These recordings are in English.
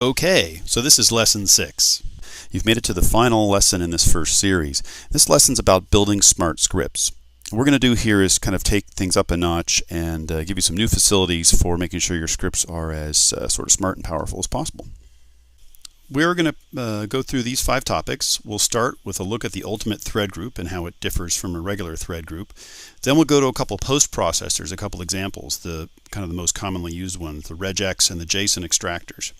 Okay, so this is lesson 6. You've made it to the final lesson in this first series. This lesson's about building smart scripts. What we're going to do here is kind of take things up a notch and give you some new facilities for making sure your scripts are as sort of smart and powerful as possible. We're going to go through these 5 topics. We'll start with a look at the ultimate thread group and how it differs from a regular thread group. Then we'll go to a couple post processors, a couple examples, the kind of the most commonly used ones, the regex and the JSON extractors.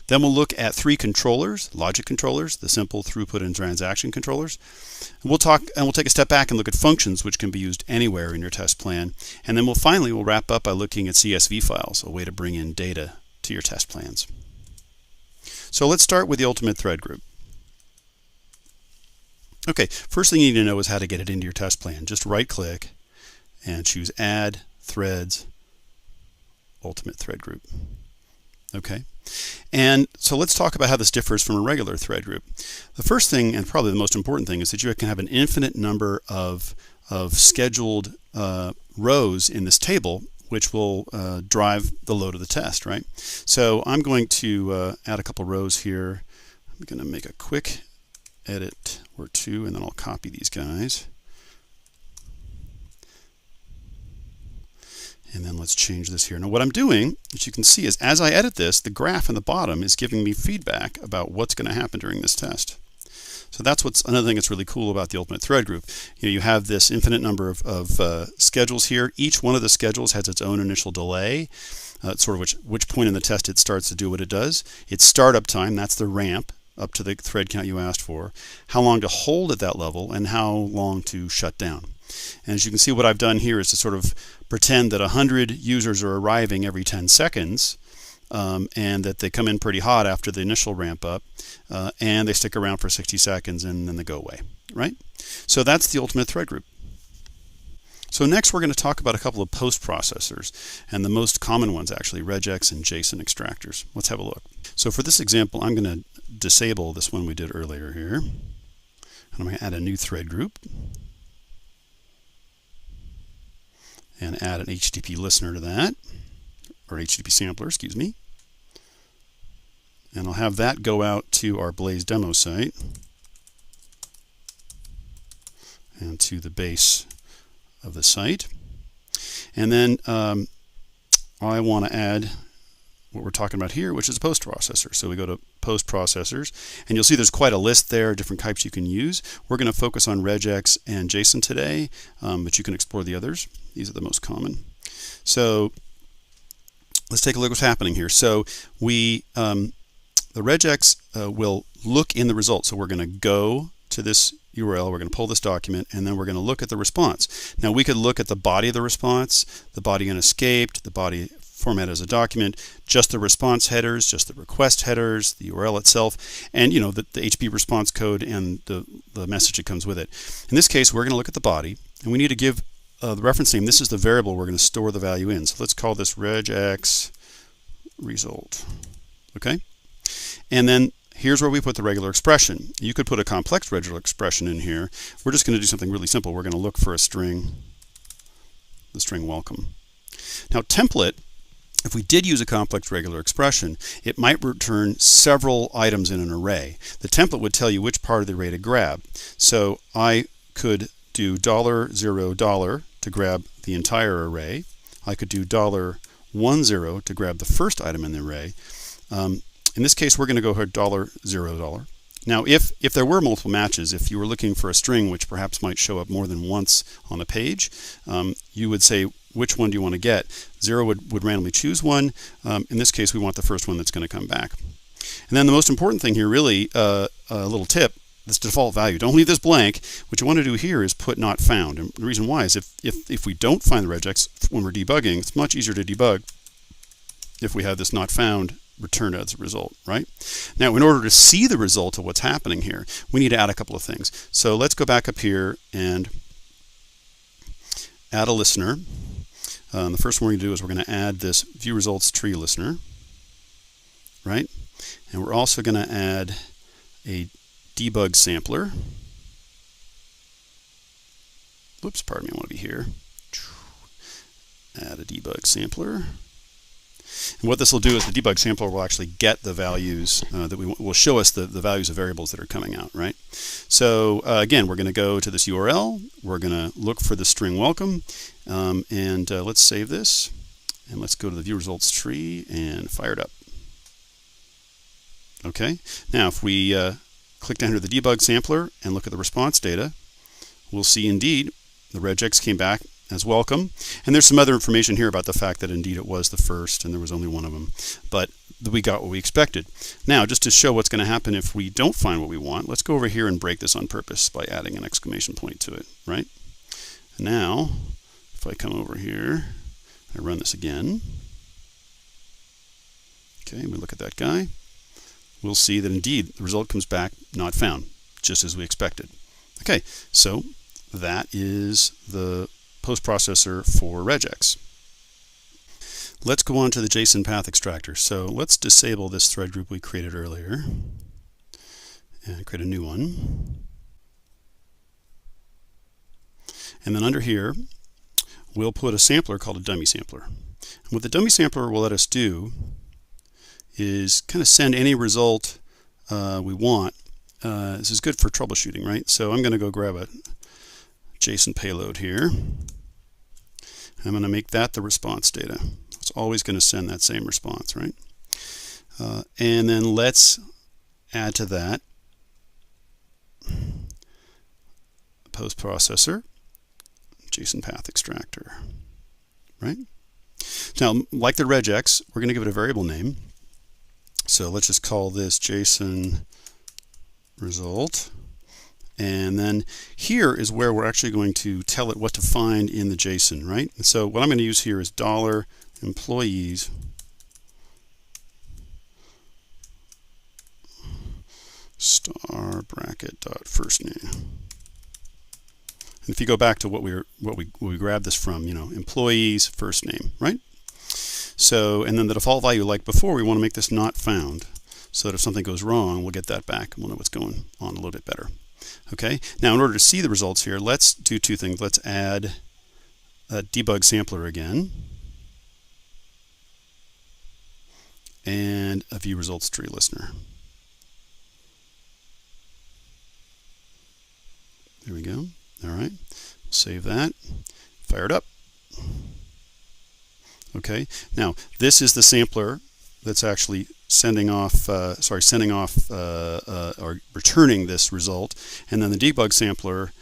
Then we'll look at 3 controllers, logic controllers, the simple throughput and transaction controllers. We'll take a step back and look at functions which can be used anywhere in your test plan. And then we'll wrap up by looking at CSV files, a way to bring in data to your test plans. So let's start with the ultimate thread group. Okay, first thing you need to know is how to get it into your test plan. Just right click and choose Add Threads Ultimate Thread Group. Okay, and so let's talk about how this differs from a regular thread group. The first thing, and probably the most important thing, is that you can have an infinite number of scheduled rows in this table, which will drive the load of the test, right? So I'm going to add a couple rows here. I'm going to make a quick edit or 2, and then I'll copy these guys. And then let's change this here. Now what I'm doing, as you can see, is as I edit this, the graph in the bottom is giving me feedback about what's going to happen during this test. So that's another thing that's really cool about the ultimate thread group. You have this infinite number of schedules here. Each one of the schedules has its own initial delay, sort of which point in the test it starts to do what it does. Its startup time, that's the ramp up to the thread count you asked for, how long to hold at that level, and how long to shut down. And as you can see, what I've done here is to sort of pretend that 100 users are arriving every 10 seconds and that they come in pretty hot after the initial ramp up and they stick around for 60 seconds and then they go away, right? So that's the ultimate thread group. So next we're going to talk about a couple of post processors, and the most common ones actually, regex and JSON extractors. Let's have a look. So for this example, I'm going to disable this one we did earlier here, and I'm going to add a new thread group and add an HTTP listener to that, or HTTP sampler, excuse me. And I'll have that go out to our Blaze demo site and to the base of the site. And then I want to add what we're talking about here, which is a post processor. So we go to post processors, and you'll see there's quite a list there, different types you can use. We're going to focus on regex and JSON today, but you can explore the others. These are the most common. So let's take a look at what's happening here. So the regex will look in the results. So we're going to go to this URL, we're going to pull this document, and then we're going to look at the response. Now we could look at the body of the response, the body unescaped, the body format as a document, just the response headers, just the request headers, the URL itself, and the HTTP response code and the message that comes with it. In this case, we're going to look at the body, and we need to give the reference name. This is the variable we're going to store the value in. So let's call this regex result. Okay? And then here's where we put the regular expression. You could put a complex regular expression in here. We're just going to do something really simple. We're going to look for a string, the string welcome. Now template, if we did use a complex regular expression, it might return several items in an array. The template would tell you which part of the array to grab. So I could do $0 to grab the entire array. I could do $10 to grab the first item in the array. In this case, we're going to go here $0. Now, if there were multiple matches, if you were looking for a string which perhaps might show up more than once on a page, you would say, which one do you want to get? 0 would randomly choose one. In this case, we want the first one that's going to come back. And then the most important thing here, really, a little tip, this default value. Don't leave this blank. What you want to do here is put not found. And the reason why is if we don't find the regex when we're debugging, it's much easier to debug if we have this not found returned as a result, right? Now, in order to see the result of what's happening here, we need to add a couple of things. So let's go back up here and add a listener. The first one we're going to do is we're going to add this view results tree listener, right? And we're also going to add a debug sampler. Whoops, pardon me, I want to be here. Add a debug sampler. And what this will do is the debug sampler will actually get the values that will show us the values of variables that are coming out, right? So again, we're going to go to this URL. We're going to look for the string welcome, and let's save this. And let's go to the view results tree and fire it up. Okay, now if we click to enter the debug sampler and look at the response data, we'll see indeed the regex came back as welcome. And there's some other information here about the fact that indeed it was the first and there was only one of them. But we got what we expected. Now, just to show what's going to happen if we don't find what we want, let's go over here and break this on purpose by adding an exclamation point to it, right? And now, if I come over here, I run this again. Okay, we look at that guy. We'll see that indeed the result comes back not found, just as we expected. Okay, so that is the post processor for regex. Let's go on to the JSON path extractor. So let's disable this thread group we created earlier and create a new one. And then under here, we'll put a sampler called a dummy sampler. And what the dummy sampler will let us do is kind of send any result we want. This is good for troubleshooting, right? So I'm going to go grab a JSON payload here. I'm going to make that the response data. It's always going to send that same response, right? And then let's add to that post processor JSON path extractor, right? Now, like the regex, we're going to give it a variable name. So let's just call this JSON result. And then here is where we're actually going to tell it what to find in the JSON, right? And so what I'm going to use here is $employees star bracket dot first name. And if you go back to what we grabbed this from, you know, employees first name, right? So, and then the default value, like before, we want to make this not found, so that if something goes wrong, we'll get that back and we'll know what's going on a little bit better. Okay, now in order to see the results here, let's do two things. Let's add a debug sampler again and a view results tree listener. There we go. All right, save that, fire it up. Okay, now this is the sampler that's actually sending off, or returning this result, and then the debug sampler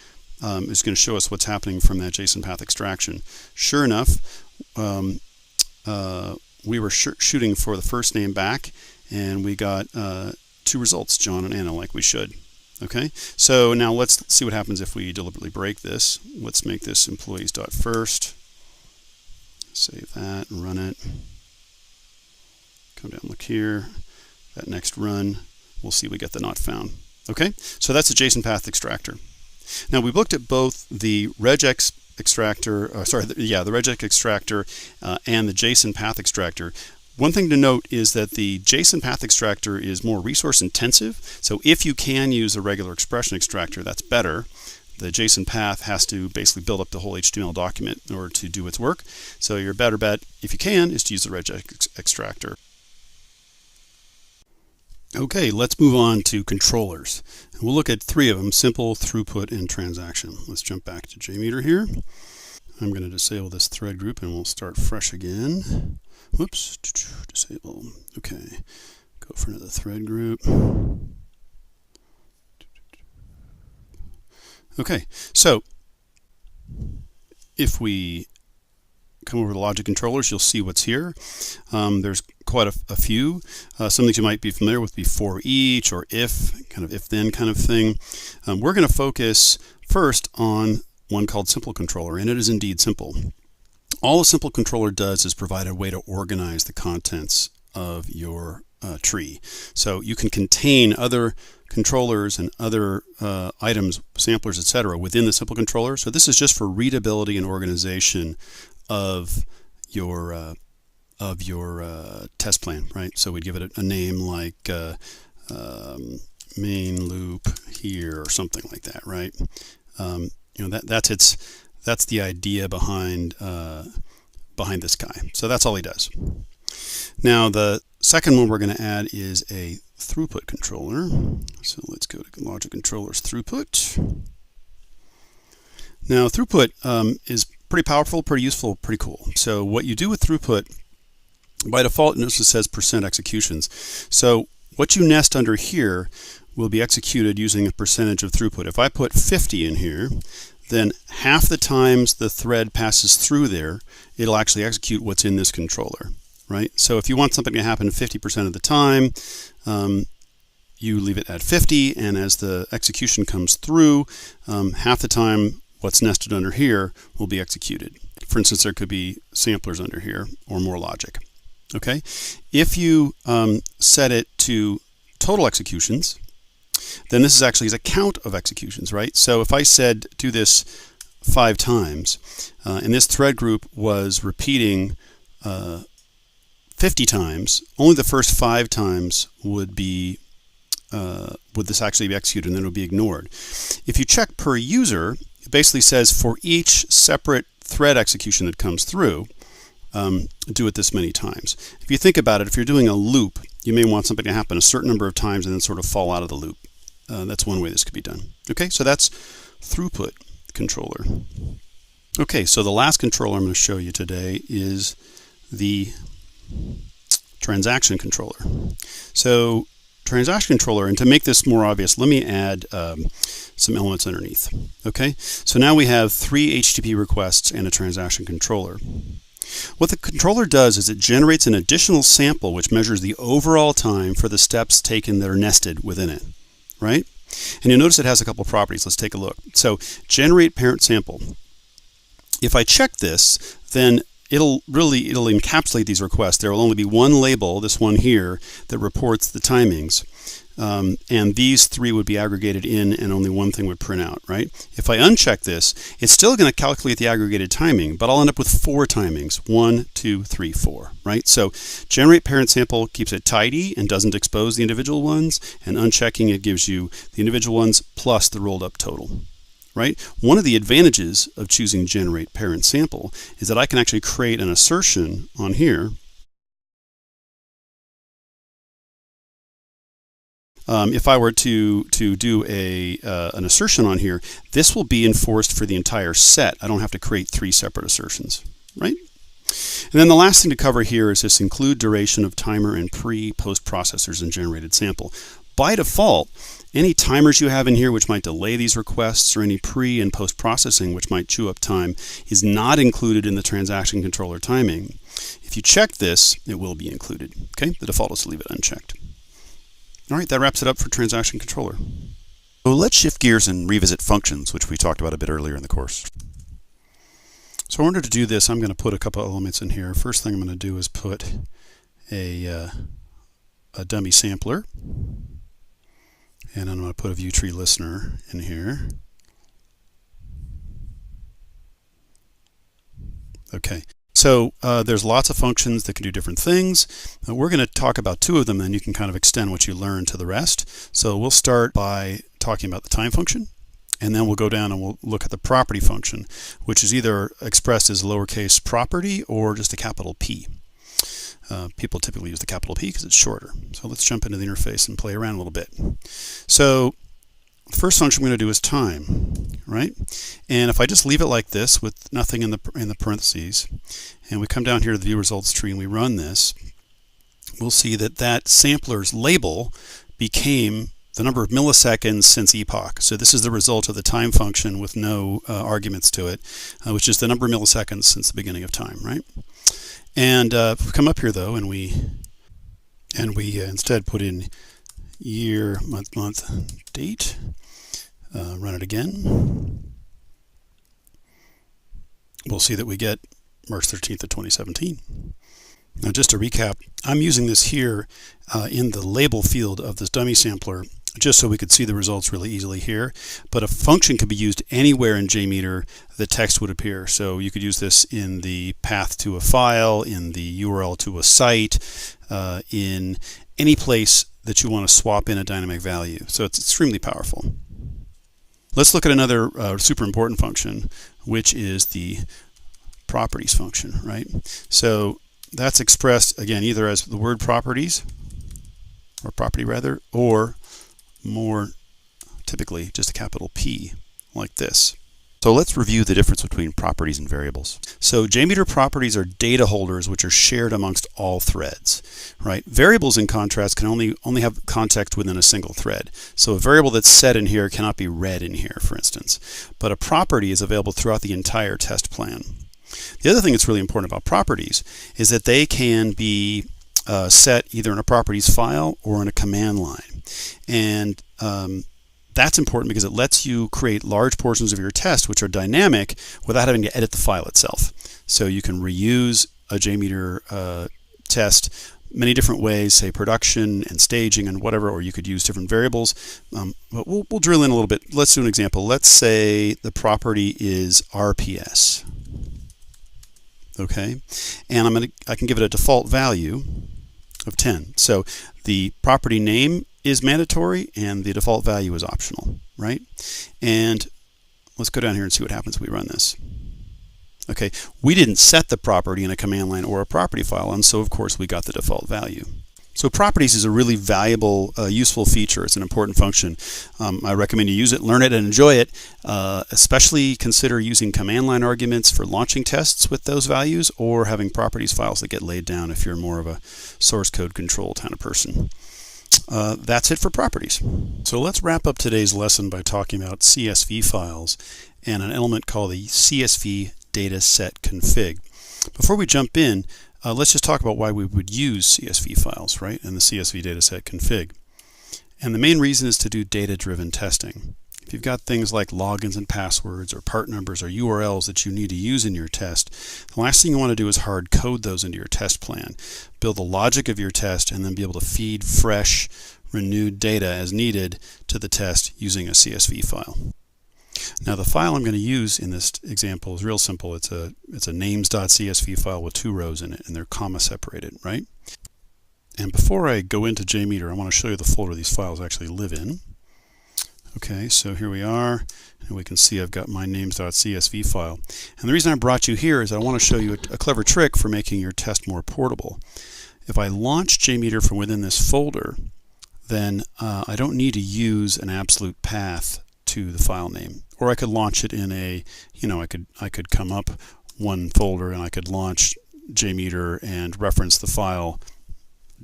is going to show us what's happening from that JSON path extraction. Sure enough, we were shooting for the first name back, and we got two results, John and Anna, like we should. Okay, so now let's see what happens if we deliberately break this. Let's make this employees.first. Save that and run it. Come down, look here. That next run, we'll see we get the not found. Okay, so that's the JSON path extractor. Now we've looked at both the regex extractor, the regex extractor and the JSON path extractor. One thing to note is that the JSON path extractor is more resource intensive. So if you can use a regular expression extractor, that's better. The JSON path has to basically build up the whole HTML document in order to do its work. So your better bet, if you can, is to use the regex extractor. Okay, let's move on to controllers. And we'll look at three of them: simple, throughput, and transaction. Let's jump back to JMeter here. I'm going to disable this thread group and we'll start fresh again. Whoops, disable. Okay, go for another thread group. Okay, so if we come over to logic controllers, you'll see what's here. There's quite a few. Some things you might be familiar with, before each or if, kind of if-then kind of thing. We're going to focus first on one called simple controller, and it is indeed simple. All a simple controller does is provide a way to organize the contents of your tree. So you can contain other controllers and other items, samplers, etc. within the simple controller. So this is just for readability and organization of your test plan, right? So we'd give it a name like main loop here or something like that, right? You know, that's the idea behind behind this guy. So that's all he does. Now the second one we're going to add is a throughput controller. So let's go to Logic Controllers Throughput. Now throughput is pretty powerful, pretty useful, pretty cool. So what you do with throughput, by default, notice it says % executions. So what you nest under here will be executed using a percentage of throughput. If I put 50 in here, then half the times the thread passes through there, it'll actually execute what's in this controller, right? So if you want something to happen 50% of the time, you leave it at 50, and as the execution comes through, half the time what's nested under here will be executed. For instance, there could be samplers under here or more logic. Okay, if you set it to total executions, then this is actually a count of executions, right? So if I said do this 5 times, and this thread group was repeating 50 times, only the first 5 times would this actually be executed, and then it would be ignored. If you check per user, it basically says for each separate thread execution that comes through, do it this many times. If you think about it, if you're doing a loop, you may want something to happen a certain number of times and then sort of fall out of the loop. That's one way this could be done. Okay, so that's throughput controller. Okay, so the last controller I'm going to show you today is the transaction controller. So transaction controller, and to make this more obvious, let me add some elements underneath. Okay, so now we have 3 HTTP requests and a transaction controller. What the controller does is it generates an additional sample which measures the overall time for the steps taken that are nested within it, right? And you'll notice it has a couple of properties. Let's take a look. So generate parent sample. If I check this, then it'll encapsulate these requests. There will only be one label, this one here, that reports the timings. And these 3 would be aggregated in, and only one thing would print out, right? If I uncheck this, it's still going to calculate the aggregated timing, but I'll end up with 4 timings, 1, 2, 3, 4, right? So generate parent sample keeps it tidy and doesn't expose the individual ones, and unchecking it gives you the individual ones plus the rolled up total, right? One of the advantages of choosing generate parent sample is that I can actually create an assertion on here. If I were to do an assertion on here, this will be enforced for the entire set. I don't have to create 3 separate assertions, right? And then the last thing to cover here is this include duration of timer and pre-post processors and generated sample. By default, any timers you have in here which might delay these requests, or any pre and post processing which might chew up time, is not included in the transaction controller timing. If you check this, it will be included. Okay, the default is to leave it unchecked. All right, that wraps it up for transaction controller. So let's shift gears and revisit functions, which we talked about a bit earlier in the course. So in order to do this, I'm going to put a couple elements in here. First thing I'm going to do is put a dummy sampler, and I'm going to put a view tree listener in here. Okay. So there's lots of functions that can do different things. We're going to talk about 2 of them, and you can kind of extend what you learn to the rest. So we'll start by talking about the time function, and then we'll go down and we'll look at the property function, which is either expressed as lowercase property or just a capital P. People typically use the capital P because it's shorter. So let's jump into the interface and play around a little bit. So the first function we're going to do is time, right? And if I just leave it like this with nothing in the parentheses, and we come down here to the view results tree and we run this, we'll see that that sampler's label became the number of milliseconds since epoch. So this is the result of the time function with no arguments to it, which is the number of milliseconds since the beginning of time, right? And if we come up here though, and we instead put in year, month, date, run it again, we'll see that we get March 13th of 2017. Now just to recap, I'm using this here in the label field of this dummy sampler just so we could see the results really easily here. But a function could be used anywhere in JMeter the text would appear. So you could use this in the path to a file, in the URL to a site, in any place that you want to swap in a dynamic value. So it's extremely powerful. Let's look at another super important function, which is the properties function, right? So that's expressed again either as the word properties, or property rather, or more typically just a capital P, like this. So let's review the difference between properties and variables. So JMeter properties are data holders which are shared amongst all threads, right? Variables, in contrast, can only have context within a single thread. So a variable that's set in here cannot be read in here, for instance. But a property is available throughout the entire test plan. The other thing that's really important about properties is that they can be set either in a properties file or in a command line. And that's important because it lets you create large portions of your test which are dynamic without having to edit the file itself. So you can reuse a JMeter test many different ways, say production and staging and whatever, or you could use different variables. But we'll drill in a little bit. Let's do an example. Let's say the property is RPS. Okay, and I can give it a default value of 10. So the property name is mandatory and the default value is optional, right? And let's go down here and see what happens when we run this. Okay, we didn't set the property in a command line or a property file, and so of course we got the default value. So properties is a really valuable, useful feature. It's an important function. I recommend you use it, learn it, and enjoy it. Especially consider using command line arguments for launching tests with those values, or having properties files that get laid down if you're more of a source code control kind of person. That's it for properties. So let's wrap up today's lesson by talking about CSV files and an element called the CSV dataset config. Before we jump in, let's just talk about why we would use CSV files, right, in the CSV dataset config. And the main reason is to do data-driven testing. If you've got things like logins and passwords or part numbers or URLs that you need to use in your test, the last thing you want to do is hard code those into your test plan. Build the logic of your test and then be able to feed fresh, renewed data as needed to the test using a CSV file. Now the file I'm going to use in this example is real simple. It's a names.csv file with 2 rows in it, and they're comma separated, right? And before I go into JMeter, I want to show you the folder these files actually live in. Okay, so here we are, and we can see I've got my names.csv file. And the reason I brought you here is I want to show you a clever trick for making your test more portable. If I launch JMeter from within this folder, then I don't need to use an absolute path to the file name. Or I could launch it in a, I could come up one folder and I could launch JMeter and reference the file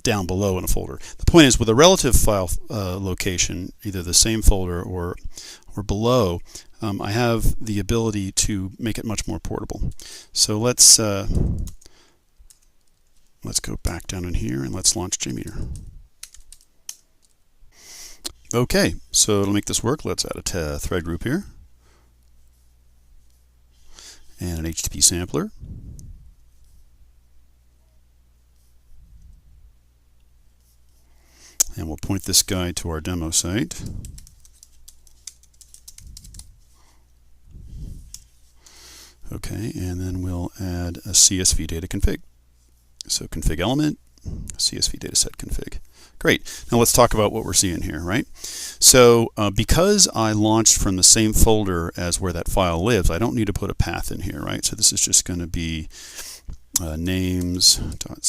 down below in a folder. The point is, with a relative file location, either the same folder or below, I have the ability to make it much more portable. So let's go back down in here and let's launch JMeter. Okay, so to make this work, let's add a thread group here and an HTTP sampler. And we'll point this guy to our demo site. Okay, and then we'll add a CSV data config. So config element, CSV dataset config. Great. Now let's talk about what we're seeing here, right? So because I launched from the same folder as where that file lives, I don't need to put a path in here, right? So this is just going to be names.csv.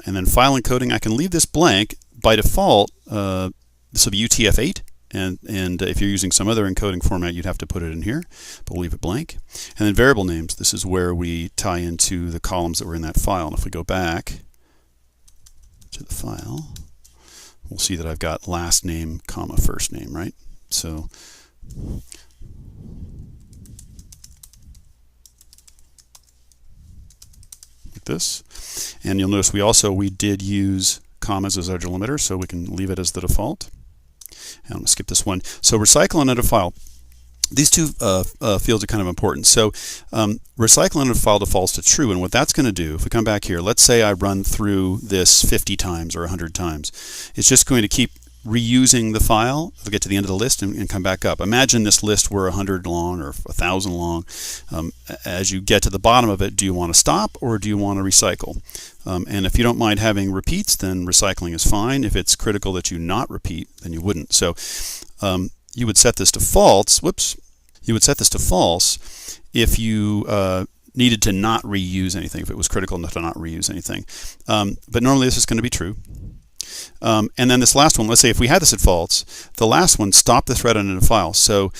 And then file encoding, I can leave this blank. By default, this will be UTF-8. And if you're using some other encoding format, you'd have to put it in here, but we'll leave it blank. And then variable names, this is where we tie into the columns that were in that file. And if we go back to the file, we'll see that I've got last name, comma, first name, right? So like this. And you'll notice we did use commas as our delimiter, so we can leave it as the default. And I'm going to skip this one. So recycle and edit file. These two fields are kind of important. So recycle and edit file defaults to true, and what that's going to do, if we come back here, let's say I run through this 50 times or 100 times. It's just going to keep reusing the file. It'll get to the end of the list and come back up. Imagine this list were 100 long or 1,000 long. As you get to the bottom of it, do you want to stop or do you want to recycle? And if you don't mind having repeats, then recycling is fine. If it's critical that you not repeat, then you wouldn't. So you would set this to false. Whoops. You would set this to false if you needed to not reuse anything, if it was critical to not reuse anything. But normally this is going to be true. And then this last one, let's say if we had this at false, the last one, stop the thread on a file. So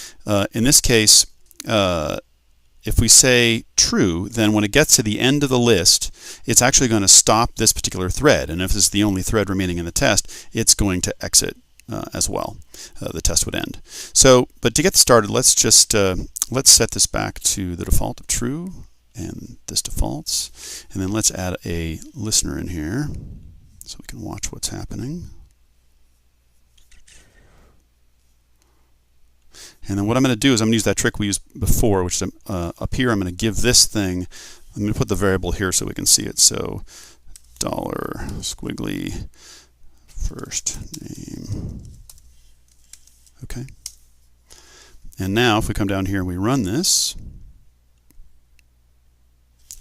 in this case, if we say true, then when it gets to the end of the list, it's actually going to stop this particular thread. And if this is the only thread remaining in the test, it's going to exit as well. The test would end. So, but to get started, let's just let's set this back to the default of true, and this defaults, and then let's add a listener in here so we can watch what's happening. And then what I'm going to do is I'm going to use that trick we used before, which is up here. I'm going to give this thing, I'm going to put the variable here so we can see it. So dollar squiggly first name. Okay. And now if we come down here and we run this,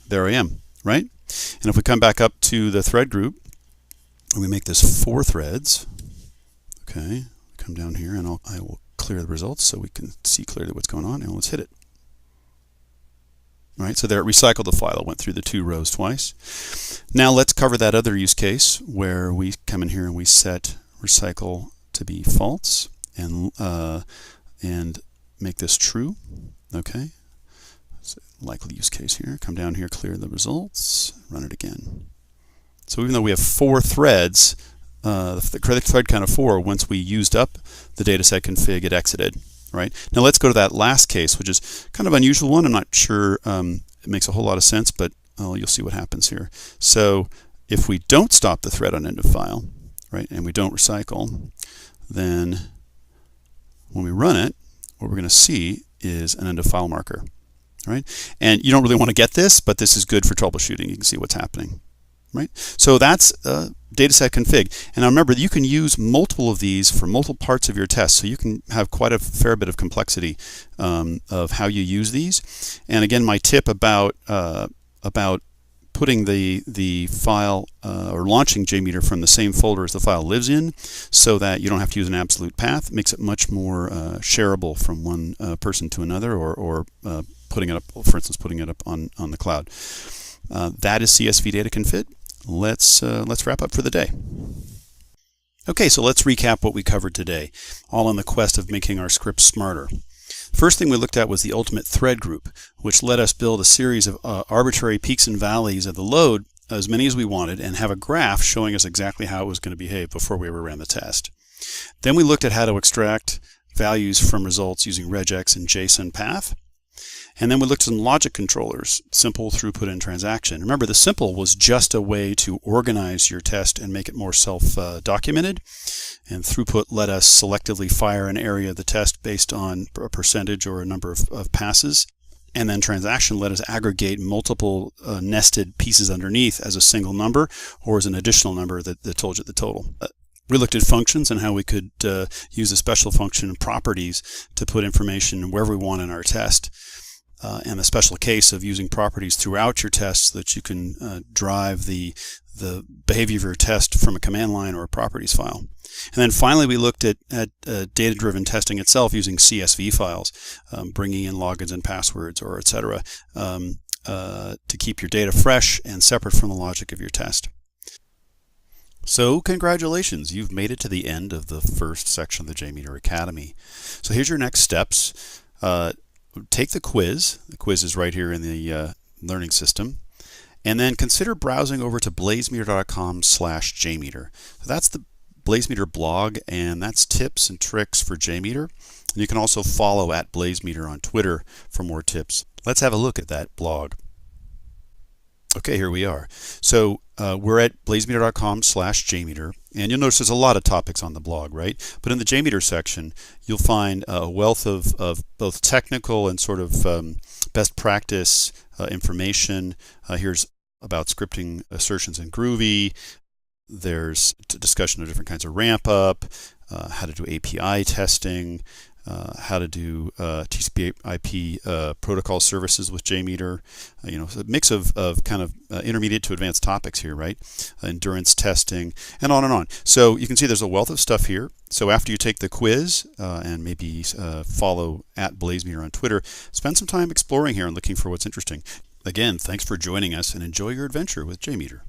there I am, right? And if we come back up to the thread group and we make this 4 threads, okay, come down here and I will clear the results so we can see clearly what's going on, and let's hit it. All right, so there it recycled the file. It went through the 2 rows twice. Now let's cover that other use case where we come in here and we set recycle to be false and make this true. Okay, so likely use case here. Come down here, clear the results, run it again. So even though we have 4 threads, the thread count of 4, once we used up the dataset config, it exited. Right? Now let's go to that last case, which is kind of an unusual one. I'm not sure it makes a whole lot of sense, but you'll see what happens here. So if we don't stop the thread on end of file, right, and we don't recycle, then when we run it, what we're going to see is an end of file marker. Right? And you don't really want to get this, but this is good for troubleshooting. You can see what's happening. Right? So that's dataset config. And now remember, you can use multiple of these for multiple parts of your test, so you can have quite a fair bit of complexity of how you use these. And again, my tip about putting the file or launching JMeter from the same folder as the file lives in, so that you don't have to use an absolute path, makes it much more shareable from one person to another, or putting it up, for instance, putting it up on the cloud. That is CSV data config. Let's wrap up for the day. Okay, so let's recap what we covered today, all in the quest of making our scripts smarter. First thing we looked at was the ultimate thread group, which let us build a series of arbitrary peaks and valleys of the load, as many as we wanted, and have a graph showing us exactly how it was going to behave before we ever ran the test. Then we looked at how to extract values from results using regex and JSON path. And then we looked at some logic controllers, simple, throughput, and transaction. Remember, the simple was just a way to organize your test and make it more self-documented. And throughput let us selectively fire an area of the test based on a percentage or a number of passes. And then transaction let us aggregate multiple nested pieces underneath as a single number or as an additional number that told you the total. We looked at functions and how we could use a special function and properties to put information wherever we want in our test. And the special case of using properties throughout your test so that you can drive the behavior of your test from a command line or a properties file. And then finally we looked at data-driven testing itself using CSV files, bringing in logins and passwords or etc. To keep your data fresh and separate from the logic of your test. So congratulations, you've made it to the end of the first section of the JMeter Academy. So here's your next steps. Take the quiz. The quiz is right here in the learning system. And then consider browsing over to blazemeter.com/JMeter. So that's the Blazemeter blog, and that's tips and tricks for JMeter. And you can also follow at Blazemeter on Twitter for more tips. Let's have a look at that blog. Okay, here we are. So we're at blazemeter.com/JMeter, and you'll notice there's a lot of topics on the blog, right? But in the JMeter section, you'll find a wealth of both technical and sort of best practice information. Here's about scripting assertions in Groovy. There's a discussion of different kinds of ramp up, how to do API testing, how to do TCP/IP protocol services with JMeter. So a mix of kind of intermediate to advanced topics here, right? Endurance testing, and on and on. So you can see there's a wealth of stuff here. So after you take the quiz and maybe follow at Blazemeter on Twitter, spend some time exploring here and looking for what's interesting. Again, thanks for joining us and enjoy your adventure with JMeter.